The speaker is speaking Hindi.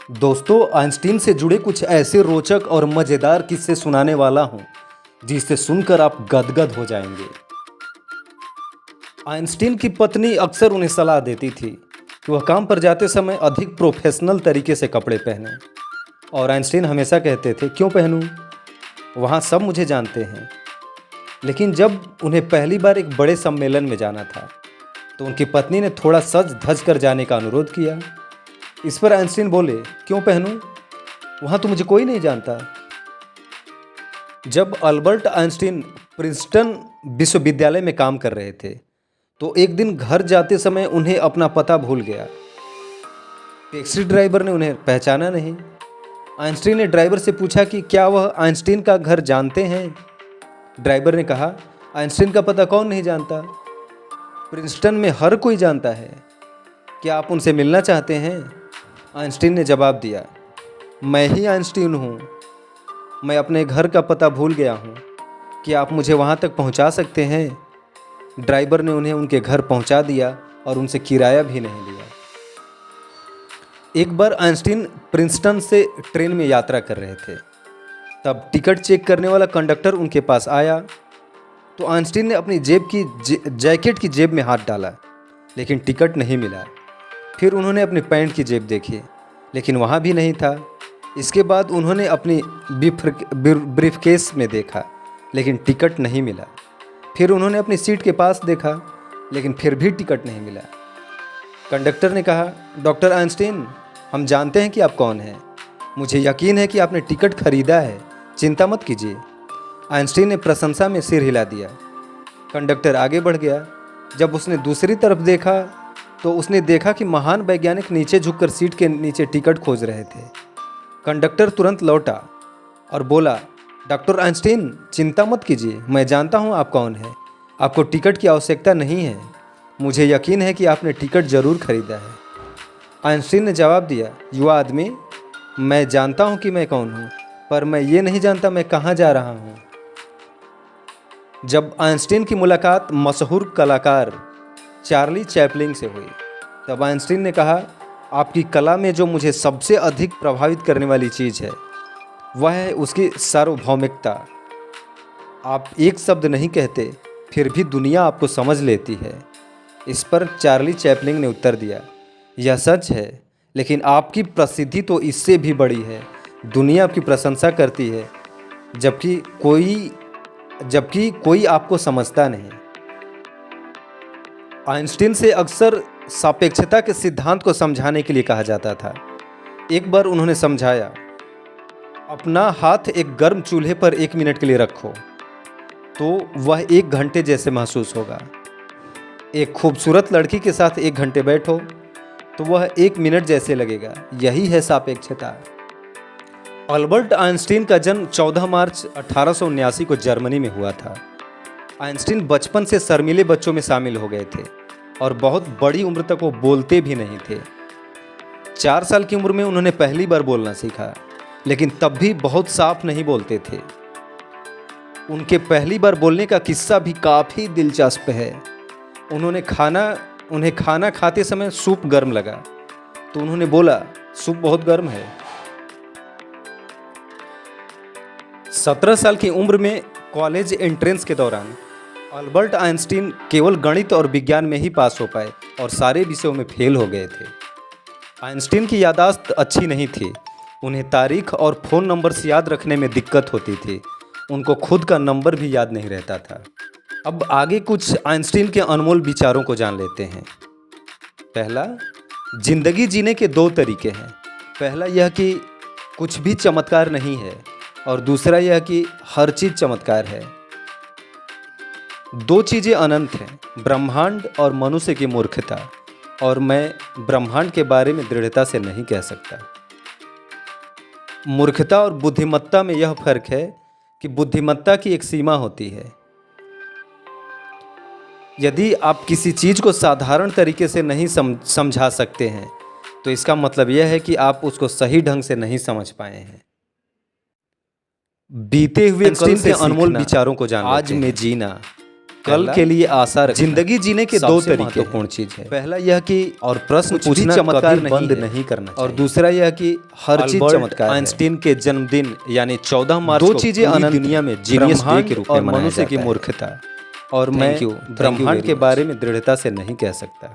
दोस्तों, आइंस्टीन से जुड़े कुछ ऐसे रोचक और मज़ेदार किस्से सुनाने वाला हूं जिसे सुनकर आप गदगद हो जाएंगे। आइंस्टीन की पत्नी अक्सर उन्हें सलाह देती थी कि वह काम पर जाते समय अधिक प्रोफेशनल तरीके से कपड़े पहनें, और आइंस्टीन हमेशा कहते थे, क्यों पहनूं? वहाँ सब मुझे जानते हैं। लेकिन जब उन्हें पहली बार एक बड़े सम्मेलन में जाना था, तो उनकी पत्नी ने थोड़ा सज धज कर जाने का अनुरोध किया। इस पर आइंस्टीन बोले, क्यों पहनूं? वहाँ तो मुझे कोई नहीं जानता। जब अल्बर्ट आइंस्टीन प्रिंसटन विश्वविद्यालय में काम कर रहे थे, तो एक दिन घर जाते समय उन्हें अपना पता भूल गया। टैक्सी ड्राइवर ने उन्हें पहचाना नहीं। आइंस्टीन ने ड्राइवर से पूछा कि क्या वह आइंस्टीन का घर जानते हैं। ड्राइवर ने कहा, आइंस्टीन का पता कौन नहीं जानता, प्रिंसटन में हर कोई जानता है। क्या आप उनसे मिलना चाहते हैं? आइंस्टीन ने जवाब दिया, मैं ही आइंस्टीन हूँ। मैं अपने घर का पता भूल गया हूँ। क्या आप मुझे वहाँ तक पहुँचा सकते हैं? ड्राइवर ने उन्हें उनके घर पहुँचा दिया और उनसे किराया भी नहीं लिया। एक बार आइंस्टीन प्रिंसटन से ट्रेन में यात्रा कर रहे थे। तब टिकट चेक करने वाला कंडक्टर उनके पास आया, तो आइंस्टीन ने अपनी जैकेट की जेब में हाथ डाला, लेकिन टिकट नहीं मिला। फिर उन्होंने अपनी पैंट की जेब देखी, लेकिन वहाँ भी नहीं था। इसके बाद उन्होंने अपनी ब्रीफकेस में देखा, लेकिन टिकट नहीं मिला। फिर उन्होंने अपनी सीट के पास देखा, लेकिन फिर भी टिकट नहीं मिला। कंडक्टर ने कहा, डॉक्टर आइंस्टीन, हम जानते हैं कि आप कौन हैं। मुझे यकीन है कि आपने टिकट खरीदा है, चिंता मत कीजिए। आइंस्टीन ने प्रशंसा में सिर हिला दिया। कंडक्टर आगे बढ़ गया। जब उसने दूसरी तरफ देखा, तो उसने देखा कि महान वैज्ञानिक नीचे झुककर सीट के नीचे टिकट खोज रहे थे। कंडक्टर तुरंत लौटा और बोला, डॉक्टर आइंस्टीन, चिंता मत कीजिए, मैं जानता हूँ आप कौन हैं। आपको टिकट की आवश्यकता नहीं है। मुझे यकीन है कि आपने टिकट ज़रूर खरीदा है। आइंस्टीन ने जवाब दिया, युवा आदमी, मैं जानता हूँ कि मैं कौन हूँ, पर मैं ये नहीं जानता मैं कहाँ जा रहा हूँ। जब आइंस्टीन की मुलाकात मशहूर कलाकार चार्ली चैपलिन से हुई, तब आइंस्टीन ने कहा, आपकी कला में जो मुझे सबसे अधिक प्रभावित करने वाली चीज़ है, वह है उसकी सार्वभौमिकता। आप एक शब्द नहीं कहते, फिर भी दुनिया आपको समझ लेती है। इस पर चार्ली चैपलिन ने उत्तर दिया, यह सच है, लेकिन आपकी प्रसिद्धि तो इससे भी बड़ी है। दुनिया आपकी प्रशंसा करती है, जबकि कोई आपको समझता नहीं। आइंस्टीन से अक्सर सापेक्षता के सिद्धांत को समझाने के लिए कहा जाता था। एक बार उन्होंने समझाया, अपना हाथ एक गर्म चूल्हे पर 1 मिनट के लिए रखो, तो वह 1 घंटे जैसे महसूस होगा। एक खूबसूरत लड़की के साथ 1 घंटे बैठो, तो वह 1 मिनट जैसे लगेगा। यही है सापेक्षता। अल्बर्ट आइंस्टीन का जन्म 14 मार्च 1879 को जर्मनी में हुआ था। आइंस्टीन बचपन से शर्मीले बच्चों में शामिल हो गए थे और बहुत बड़ी उम्र तक वो बोलते भी नहीं थे। 4 साल की उम्र में उन्होंने पहली बार बोलना सीखा, लेकिन तब भी बहुत साफ नहीं बोलते थे। उनके पहली बार बोलने का किस्सा भी काफ़ी दिलचस्प है। उन्हें खाना खाते समय सूप गर्म लगा, तो उन्होंने बोला, सूप बहुत गर्म है। 17 साल की उम्र में कॉलेज एंट्रेंस के दौरान अल्बर्ट आइंस्टीन केवल गणित और विज्ञान में ही पास हो पाए और सारे विषयों में फेल हो गए थे। आइंस्टीन की याददाश्त अच्छी नहीं थी। उन्हें तारीख और फ़ोन नंबर्स याद रखने में दिक्कत होती थी। उनको खुद का नंबर भी याद नहीं रहता था। अब आगे कुछ आइंस्टीन के अनमोल विचारों को जान लेते हैं। पहला, जिंदगी जीने के 2 तरीके हैं। पहला यह कि कुछ भी चमत्कार नहीं है, और दूसरा यह कि हर चीज़ चमत्कार है। 2 चीज़ें अनंत हैं, ब्रह्मांड और मनुष्य की मूर्खता, और मैं ब्रह्मांड के बारे में दृढ़ता से नहीं कह सकता। मूर्खता और बुद्धिमत्ता में यह फर्क है कि बुद्धिमत्ता की एक सीमा होती है। यदि आप किसी चीज़ को साधारण तरीके से नहीं समझा सकते हैं, तो इसका मतलब यह है कि आप उसको सही ढंग से नहीं समझ पाए हैं। बीते हुए कल से अनमोल विचारों को जान आज में जीना, कल के लिए आशा रखना जिंदगी जीने के दो तरीके महत्वपूर्ण चीज है। पहला यह कि और प्रश्न पूछना चमत्कार बंद नहीं करना और दूसरा यह कि हर चीज चमत्कार। आइंस्टीन के जन्मदिन यानी 14 मार्च दो चीजें अनंत दुनिया में जीनियस डे के रूप में मनुष्य की मूर्खता और मैं ब्रह्मांड के बारे में दृढ़ता से नहीं कह सकता।